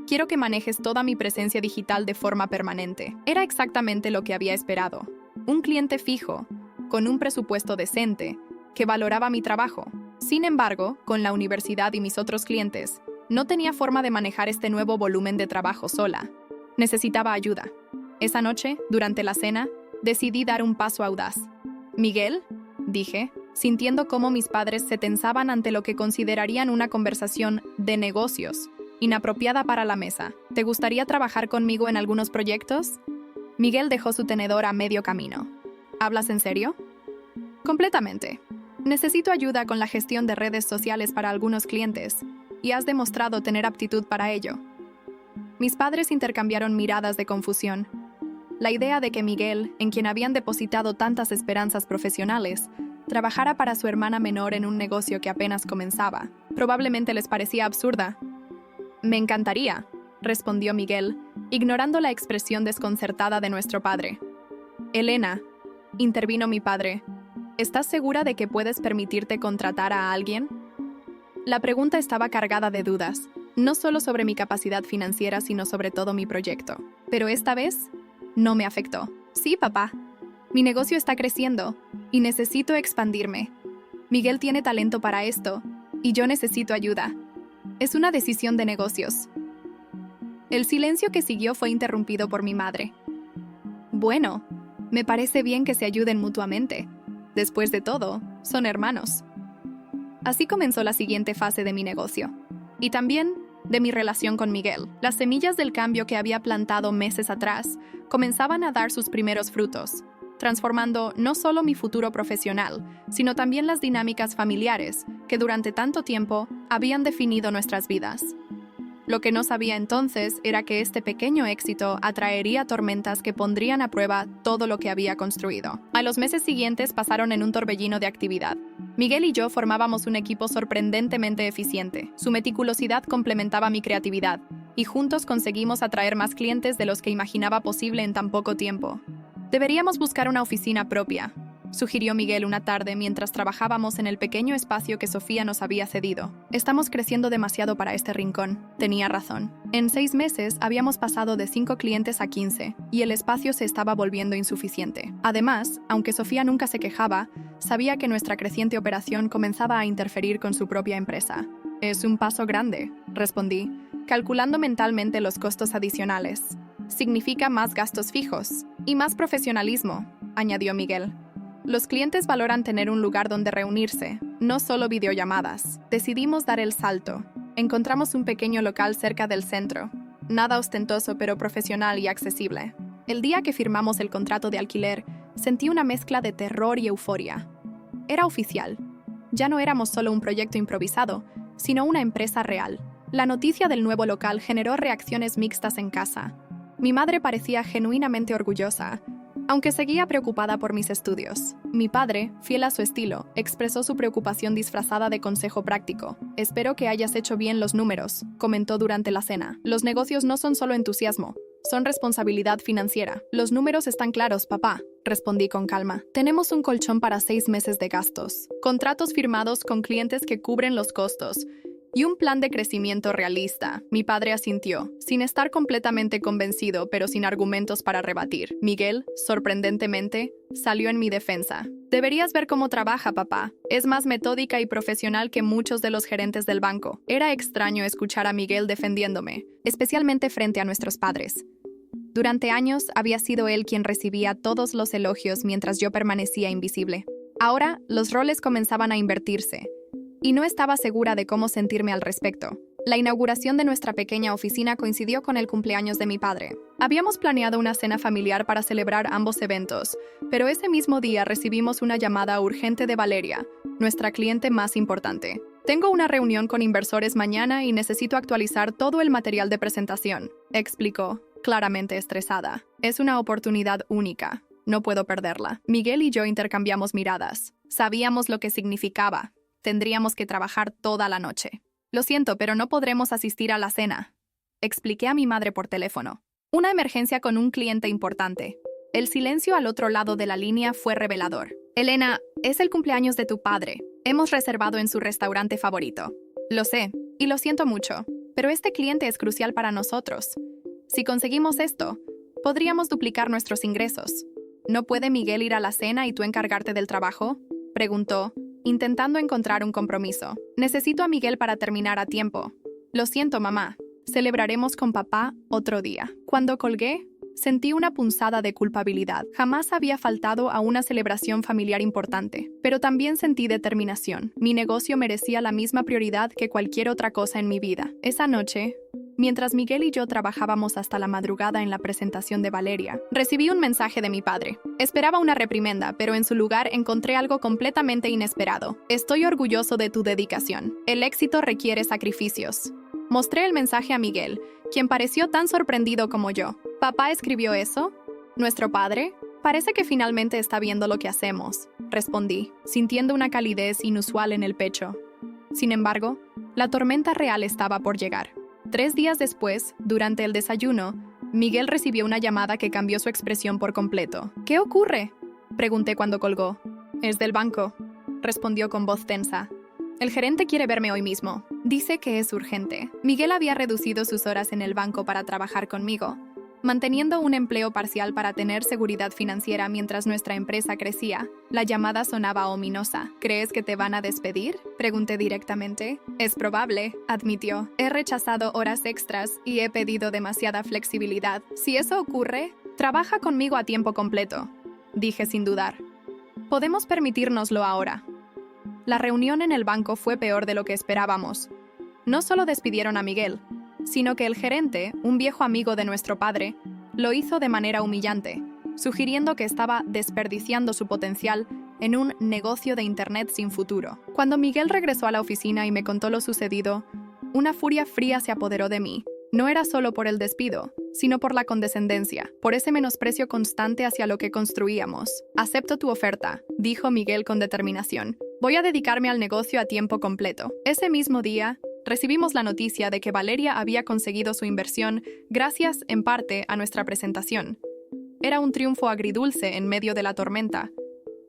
quiero que manejes toda mi presencia digital de forma permanente». Era exactamente lo que había esperado. Un cliente fijo, con un presupuesto decente, que valoraba mi trabajo. Sin embargo, con la universidad y mis otros clientes, no tenía forma de manejar este nuevo volumen de trabajo sola. Necesitaba ayuda. Esa noche, durante la cena, decidí dar un paso audaz. «Miguel», dije, sintiendo cómo mis padres se tensaban ante lo que considerarían una conversación de negocios, inapropiada para la mesa. «¿Te gustaría trabajar conmigo en algunos proyectos?» Miguel dejó su tenedor a medio camino. «¿Hablas en serio?» «Completamente. Necesito ayuda con la gestión de redes sociales para algunos clientes, y has demostrado tener aptitud para ello». Mis padres intercambiaron miradas de confusión. La idea de que Miguel, en quien habían depositado tantas esperanzas profesionales, trabajara para su hermana menor en un negocio que apenas comenzaba, probablemente les parecía absurda. «Me encantaría», respondió Miguel, ignorando la expresión desconcertada de nuestro padre. «Elena», intervino mi padre, ¿estás segura de que puedes permitirte contratar a alguien? La pregunta estaba cargada de dudas, no solo sobre mi capacidad financiera, sino sobre todo mi proyecto. Pero esta vez, no me afectó. «Sí, papá. Mi negocio está creciendo y necesito expandirme. Miguel tiene talento para esto y yo necesito ayuda. Es una decisión de negocios». El silencio que siguió fue interrumpido por mi madre. «Bueno, me parece bien que se ayuden mutuamente. Después de todo, son hermanos». Así comenzó la siguiente fase de mi negocio. Y también de mi relación con Miguel. Las semillas del cambio que había plantado meses atrás comenzaban a dar sus primeros frutos, transformando no solo mi futuro profesional, sino también las dinámicas familiares que durante tanto tiempo habían definido nuestras vidas. Lo que no sabía entonces era que este pequeño éxito atraería tormentas que pondrían a prueba todo lo que había construido. A los meses siguientes pasaron en un torbellino de actividad. Miguel y yo formábamos un equipo sorprendentemente eficiente. Su meticulosidad complementaba mi creatividad, y juntos conseguimos atraer más clientes de los que imaginaba posible en tan poco tiempo. «Deberíamos buscar una oficina propia», sugirió Miguel una tarde mientras trabajábamos en el pequeño espacio que Sofía nos había cedido. «Estamos creciendo demasiado para este rincón». Tenía razón. En 6 meses habíamos pasado de 5 clientes a 15, y el espacio se estaba volviendo insuficiente. Además, aunque Sofía nunca se quejaba, sabía que nuestra creciente operación comenzaba a interferir con su propia empresa. «Es un paso grande», respondí, calculando mentalmente los costos adicionales. «Significa más gastos fijos y más profesionalismo», añadió Miguel. «Los clientes valoran tener un lugar donde reunirse, no solo videollamadas». Decidimos dar el salto. Encontramos un pequeño local cerca del centro, nada ostentoso pero profesional y accesible. El día que firmamos el contrato de alquiler, sentí una mezcla de terror y euforia. Era oficial. Ya no éramos solo un proyecto improvisado, sino una empresa real. La noticia del nuevo local generó reacciones mixtas en casa. Mi madre parecía genuinamente orgullosa, aunque seguía preocupada por mis estudios. Mi padre, fiel a su estilo, expresó su preocupación disfrazada de consejo práctico. «Espero que hayas hecho bien los números», comentó durante la cena. «Los negocios no son solo entusiasmo, son responsabilidad financiera». «Los números están claros, papá», respondí con calma. «Tenemos un colchón para 6 meses de gastos, contratos firmados con clientes que cubren los costos, y un plan de crecimiento realista». Mi padre asintió, sin estar completamente convencido, pero sin argumentos para rebatir. Miguel, sorprendentemente, salió en mi defensa. «Deberías ver cómo trabaja, papá. Es más metódica y profesional que muchos de los gerentes del banco». Era extraño escuchar a Miguel defendiéndome, especialmente frente a nuestros padres. Durante años había sido él quien recibía todos los elogios mientras yo permanecía invisible. Ahora, los roles comenzaban a invertirse, y no estaba segura de cómo sentirme al respecto. La inauguración de nuestra pequeña oficina coincidió con el cumpleaños de mi padre. Habíamos planeado una cena familiar para celebrar ambos eventos, pero ese mismo día recibimos una llamada urgente de Valeria, nuestra cliente más importante. Tengo una reunión con inversores mañana y necesito actualizar todo el material de presentación, explicó, claramente estresada. Es una oportunidad única. No puedo perderla. Miguel y yo intercambiamos miradas. Sabíamos lo que significaba. Tendríamos que trabajar toda la noche. Lo siento, pero no podremos asistir a la cena. Expliqué a mi madre por teléfono. Una emergencia con un cliente importante. El silencio al otro lado de la línea fue revelador. Elena, es el cumpleaños de tu padre. Hemos reservado en su restaurante favorito. Lo sé, y lo siento mucho, pero este cliente es crucial para nosotros. Si conseguimos esto, podríamos duplicar nuestros ingresos. ¿No puede Miguel ir a la cena y tú encargarte del trabajo?, preguntó, intentando encontrar un compromiso. Necesito a Miguel para terminar a tiempo. Lo siento, mamá. Celebraremos con papá otro día. Cuando colgué, sentí una punzada de culpabilidad. Jamás había faltado a una celebración familiar importante, pero también sentí determinación. Mi negocio merecía la misma prioridad que cualquier otra cosa en mi vida. Esa noche, mientras Miguel y yo trabajábamos hasta la madrugada en la presentación de Valeria, recibí un mensaje de mi padre. Esperaba una reprimenda, pero en su lugar encontré algo completamente inesperado. Estoy orgulloso de tu dedicación. El éxito requiere sacrificios. Mostré el mensaje a Miguel, quien pareció tan sorprendido como yo. ¿Papá escribió eso? ¿Nuestro padre? Parece que finalmente está viendo lo que hacemos, respondí, sintiendo una calidez inusual en el pecho. Sin embargo, la tormenta real estaba por llegar. 3 días después, durante el desayuno, Miguel recibió una llamada que cambió su expresión por completo. ¿Qué ocurre?, pregunté cuando colgó. Es del banco, respondió con voz tensa. El gerente quiere verme hoy mismo. Dice que es urgente. Miguel había reducido sus horas en el banco para trabajar conmigo, manteniendo un empleo parcial para tener seguridad financiera mientras nuestra empresa crecía. La llamada sonaba ominosa. ¿Crees que te van a despedir?, pregunté directamente. Es probable, admitió. He rechazado horas extras y he pedido demasiada flexibilidad. Si eso ocurre, trabaja conmigo a tiempo completo, dije sin dudar. Podemos permitírnoslo ahora. La reunión en el banco fue peor de lo que esperábamos. No solo despidieron a Miguel, sino que el gerente, un viejo amigo de nuestro padre, lo hizo de manera humillante, sugiriendo que estaba desperdiciando su potencial en un negocio de Internet sin futuro. Cuando Miguel regresó a la oficina y me contó lo sucedido, una furia fría se apoderó de mí. No era solo por el despido, sino por la condescendencia, por ese menosprecio constante hacia lo que construíamos. Acepto tu oferta, dijo Miguel con determinación. Voy a dedicarme al negocio a tiempo completo. Ese mismo día, recibimos la noticia de que Valeria había conseguido su inversión gracias, en parte, a nuestra presentación. Era un triunfo agridulce en medio de la tormenta.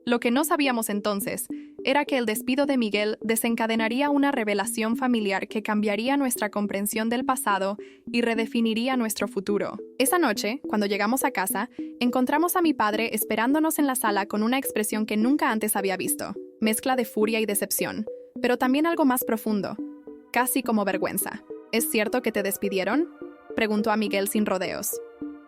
Lo que no sabíamos entonces era que el despido de Miguel desencadenaría una revelación familiar que cambiaría nuestra comprensión del pasado y redefiniría nuestro futuro. Esa noche, cuando llegamos a casa, encontramos a mi padre esperándonos en la sala con una expresión que nunca antes había visto, mezcla de furia y decepción, pero también algo más profundo, casi como vergüenza. ¿Es cierto que te despidieron?, preguntó a Miguel sin rodeos.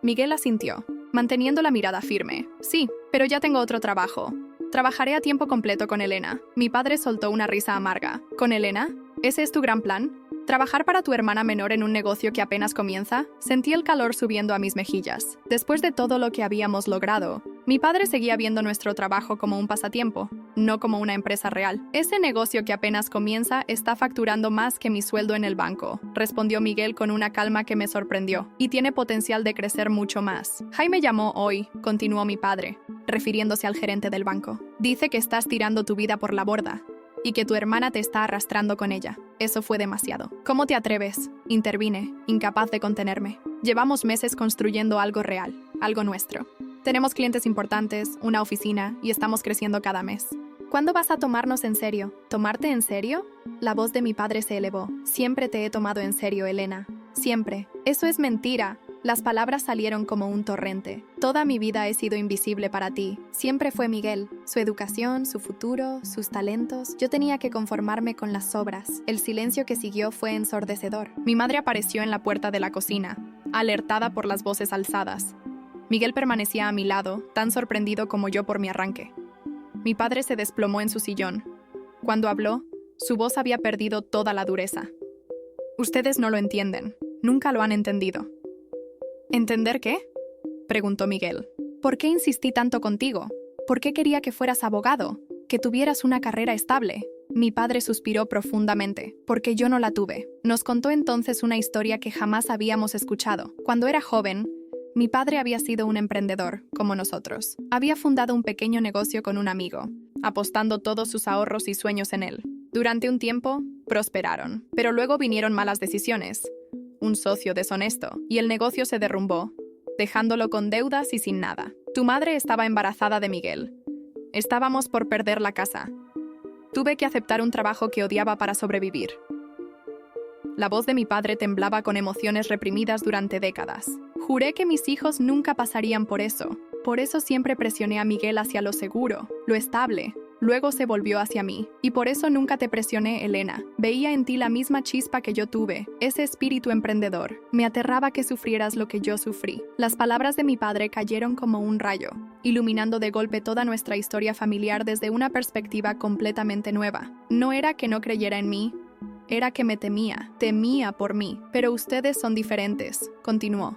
Miguel asintió, manteniendo la mirada firme. Sí, pero ya tengo otro trabajo. Trabajaré a tiempo completo con Elena. Mi padre soltó una risa amarga. ¿Con Elena? ¿Ese es tu gran plan? ¿Trabajar para tu hermana menor en un negocio que apenas comienza? Sentí el calor subiendo a mis mejillas. Después de todo lo que habíamos logrado, mi padre seguía viendo nuestro trabajo como un pasatiempo, no como una empresa real. Ese negocio que apenas comienza está facturando más que mi sueldo en el banco, respondió Miguel con una calma que me sorprendió, y tiene potencial de crecer mucho más. Jaime llamó hoy, continuó mi padre, refiriéndose al gerente del banco. Dice que estás tirando tu vida por la borda y que tu hermana te está arrastrando con ella. Eso fue demasiado. ¿Cómo te atreves?, intervine, incapaz de contenerme. Llevamos meses construyendo algo real, algo nuestro. Tenemos clientes importantes, una oficina, y estamos creciendo cada mes. ¿Cuándo vas a tomarnos en serio? ¿Tomarte en serio? La voz de mi padre se elevó. Siempre te he tomado en serio, Elena. Siempre. Eso es mentira. Las palabras salieron como un torrente. Toda mi vida he sido invisible para ti. Siempre fue Miguel. Su educación, su futuro, sus talentos. Yo tenía que conformarme con las sobras. El silencio que siguió fue ensordecedor. Mi madre apareció en la puerta de la cocina, alertada por las voces alzadas. Miguel permanecía a mi lado, tan sorprendido como yo por mi arranque. Mi padre se desplomó en su sillón. Cuando habló, su voz había perdido toda la dureza. Ustedes no lo entienden. Nunca lo han entendido. ¿Entender qué? Preguntó Miguel. ¿Por qué insistí tanto contigo? ¿Por qué quería que fueras abogado? Que tuvieras una carrera estable. Mi padre suspiró profundamente, porque yo no la tuve. Nos contó entonces una historia que jamás habíamos escuchado. Cuando era joven, mi padre había sido un emprendedor, como nosotros. Había fundado un pequeño negocio con un amigo, apostando todos sus ahorros y sueños en él. Durante un tiempo, prosperaron, pero luego vinieron malas decisiones, un socio deshonesto, y el negocio se derrumbó, dejándolo con deudas y sin nada. Tu madre estaba embarazada de Miguel. Estábamos por perder la casa. Tuve que aceptar un trabajo que odiaba para sobrevivir. La voz de mi padre temblaba con emociones reprimidas durante décadas. Juré que mis hijos nunca pasarían por eso. Por eso siempre presioné a Miguel hacia lo seguro, lo estable. Luego se volvió hacia mí. Y por eso nunca te presioné, Elena. Veía en ti la misma chispa que yo tuve, ese espíritu emprendedor. Me aterraba que sufrieras lo que yo sufrí. Las palabras de mi padre cayeron como un rayo, iluminando de golpe toda nuestra historia familiar desde una perspectiva completamente nueva. No era que no creyera en mí, era que me temía por mí. Pero ustedes son diferentes, continuó.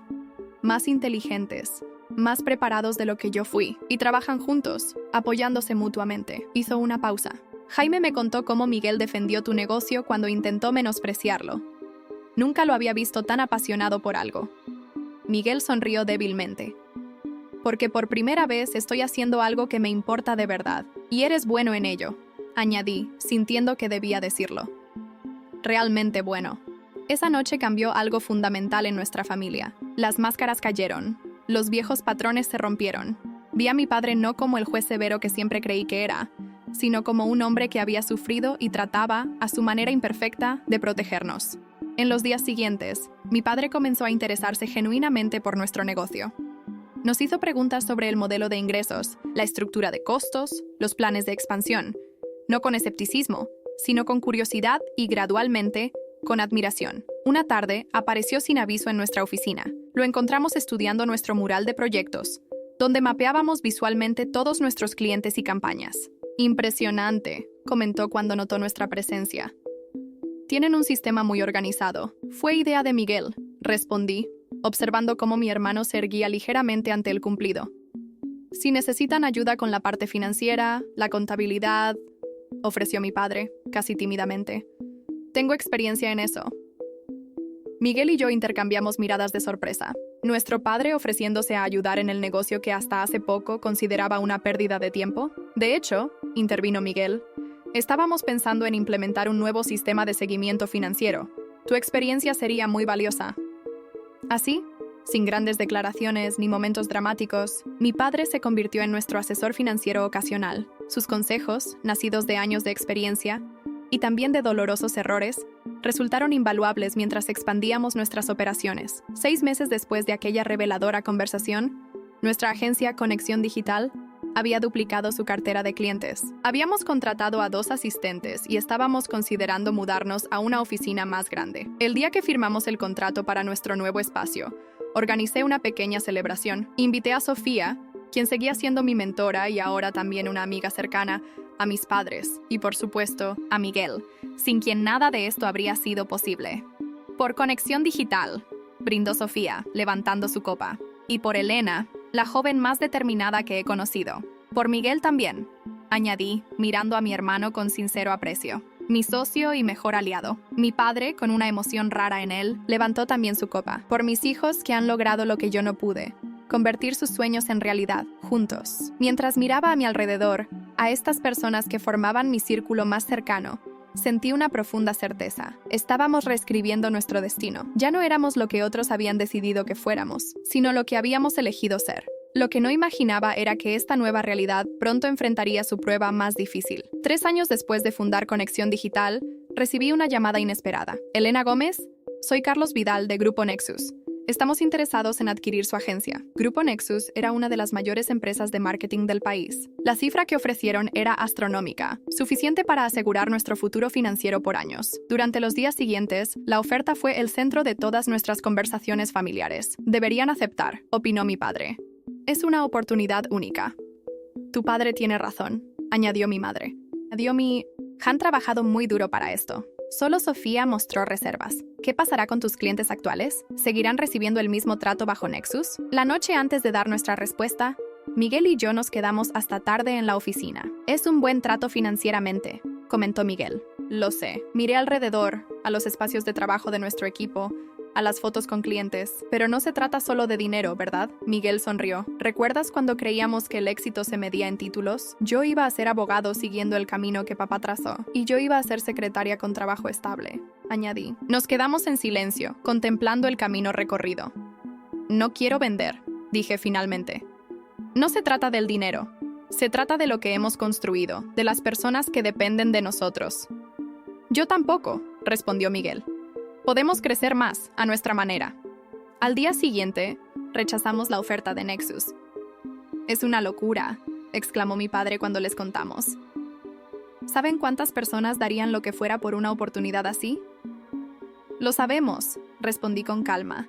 Más inteligentes, más preparados de lo que yo fui, y trabajan juntos, apoyándose mutuamente. Hizo una pausa. Jaime me contó cómo Miguel defendió tu negocio cuando intentó menospreciarlo. Nunca lo había visto tan apasionado por algo. Miguel sonrió débilmente. Porque por primera vez estoy haciendo algo que me importa de verdad, y eres bueno en ello, añadí, sintiendo que debía decirlo. Realmente bueno. Esa noche cambió algo fundamental en nuestra familia. Las máscaras cayeron. Los viejos patrones se rompieron. Vi a mi padre no como el juez severo que siempre creí que era, sino como un hombre que había sufrido y trataba, a su manera imperfecta, de protegernos. En los días siguientes, mi padre comenzó a interesarse genuinamente por nuestro negocio. Nos hizo preguntas sobre el modelo de ingresos, la estructura de costos, los planes de expansión, no con escepticismo, sino con curiosidad y, gradualmente, con admiración. Una tarde, apareció sin aviso en nuestra oficina. Lo encontramos estudiando nuestro mural de proyectos, donde mapeábamos visualmente todos nuestros clientes y campañas. Impresionante, comentó cuando notó nuestra presencia. Tienen un sistema muy organizado. Fue idea de Miguel, respondí, observando cómo mi hermano se erguía ligeramente ante el cumplido. Si necesitan ayuda con la parte financiera, la contabilidad, ofreció mi padre, casi tímidamente. Tengo experiencia en eso. Miguel y yo intercambiamos miradas de sorpresa. ¿Nuestro padre ofreciéndose a ayudar en el negocio que hasta hace poco consideraba una pérdida de tiempo? De hecho, intervino Miguel, estábamos pensando en implementar un nuevo sistema de seguimiento financiero. Tu experiencia sería muy valiosa. Así, sin grandes declaraciones ni momentos dramáticos, mi padre se convirtió en nuestro asesor financiero ocasional. Sus consejos, nacidos de años de experiencia, y también de dolorosos errores, resultaron invaluables mientras expandíamos nuestras operaciones. 6 meses después de aquella reveladora conversación, nuestra agencia Conexión Digital había duplicado su cartera de clientes. Habíamos contratado a 2 asistentes y estábamos considerando mudarnos a una oficina más grande. El día que firmamos el contrato para nuestro nuevo espacio, organicé una pequeña celebración. Invité a Sofía, quien seguía siendo mi mentora y ahora también una amiga cercana, a mis padres y, por supuesto, a Miguel, sin quien nada de esto habría sido posible. Por Conexión Digital, brindó Sofía, levantando su copa. Y por Elena, la joven más determinada que he conocido. Por Miguel también, añadí, mirando a mi hermano con sincero aprecio. Mi socio y mejor aliado. Mi padre, con una emoción rara en él, levantó también su copa. Por mis hijos que han logrado lo que yo no pude. Convertir sus sueños en realidad, juntos. Mientras miraba a mi alrededor, a estas personas que formaban mi círculo más cercano, sentí una profunda certeza. Estábamos reescribiendo nuestro destino. Ya no éramos lo que otros habían decidido que fuéramos, sino lo que habíamos elegido ser. Lo que no imaginaba era que esta nueva realidad pronto enfrentaría su prueba más difícil. 3 años después de fundar Conexión Digital, recibí una llamada inesperada. Elena Gómez, soy Carlos Vidal de Grupo Nexus. Estamos interesados en adquirir su agencia. Grupo Nexus era una de las mayores empresas de marketing del país. La cifra que ofrecieron era astronómica, suficiente para asegurar nuestro futuro financiero por años. Durante los días siguientes, la oferta fue el centro de todas nuestras conversaciones familiares. Deberían aceptar, opinó mi padre. Es una oportunidad única. Tu padre tiene razón, añadió mi madre. Han trabajado muy duro para esto. Solo Sofía mostró reservas. ¿Qué pasará con tus clientes actuales? ¿Seguirán recibiendo el mismo trato bajo Nexus? La noche antes de dar nuestra respuesta, Miguel y yo nos quedamos hasta tarde en la oficina. Es un buen trato financieramente, comentó Miguel. Lo sé. Miré alrededor, a los espacios de trabajo de nuestro equipo, a las fotos con clientes. Pero no se trata solo de dinero, ¿verdad? Miguel sonrió. ¿Recuerdas cuando creíamos que el éxito se medía en títulos? Yo iba a ser abogado siguiendo el camino que papá trazó, y yo iba a ser secretaria con trabajo estable, añadí. Nos quedamos en silencio, contemplando el camino recorrido. No quiero vender, dije finalmente. No se trata del dinero. Se trata de lo que hemos construido, de las personas que dependen de nosotros. Yo tampoco, respondió Miguel. Podemos crecer más, a nuestra manera. Al día siguiente, rechazamos la oferta de Nexus. Es una locura, exclamó mi padre cuando les contamos. ¿Saben cuántas personas darían lo que fuera por una oportunidad así? Lo sabemos, respondí con calma.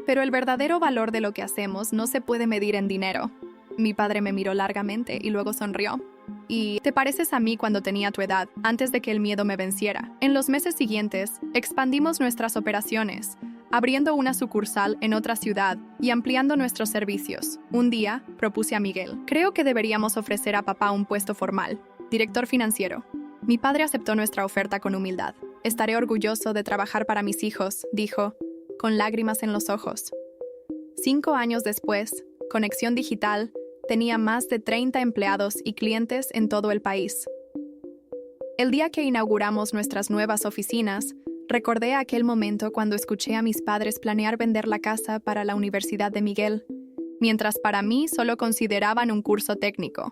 Pero el verdadero valor de lo que hacemos no se puede medir en dinero. Mi padre me miró largamente y luego sonrió. Y te pareces a mí cuando tenía tu edad, antes de que el miedo me venciera. En los meses siguientes, expandimos nuestras operaciones, abriendo una sucursal en otra ciudad y ampliando nuestros servicios. Un día, propuse a Miguel, creo que deberíamos ofrecer a papá un puesto formal, director financiero. Mi padre aceptó nuestra oferta con humildad. Estaré orgulloso de trabajar para mis hijos, dijo, con lágrimas en los ojos. 5 años después, Conexión Digital tenía más de 30 empleados y clientes en todo el país. El día que inauguramos nuestras nuevas oficinas, recordé aquel momento cuando escuché a mis padres planear vender la casa para la Universidad de Miguel, mientras para mí solo consideraban un curso técnico.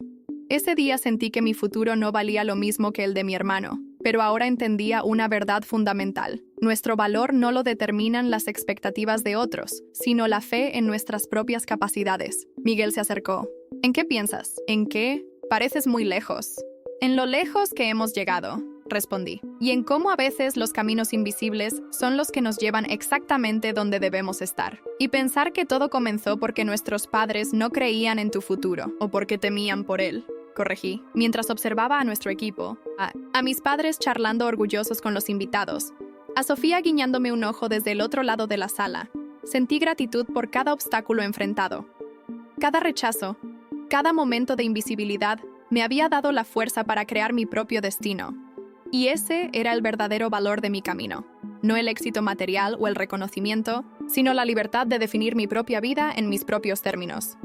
Ese día sentí que mi futuro no valía lo mismo que el de mi hermano, pero ahora entendía una verdad fundamental. Nuestro valor no lo determinan las expectativas de otros, sino la fe en nuestras propias capacidades. Miguel se acercó. ¿En qué piensas? ¿En qué? Pareces muy lejos. En lo lejos que hemos llegado, respondí. Y en cómo a veces los caminos invisibles son los que nos llevan exactamente donde debemos estar. Y pensar que todo comenzó porque nuestros padres no creían en tu futuro, o porque temían por él. Corregí, mientras observaba a nuestro equipo, a mis padres charlando orgullosos con los invitados, a Sofía guiñándome un ojo desde el otro lado de la sala. Sentí gratitud por cada obstáculo enfrentado. Cada rechazo, cada momento de invisibilidad me había dado la fuerza para crear mi propio destino. Y ese era el verdadero valor de mi camino. No el éxito material o el reconocimiento, sino la libertad de definir mi propia vida en mis propios términos.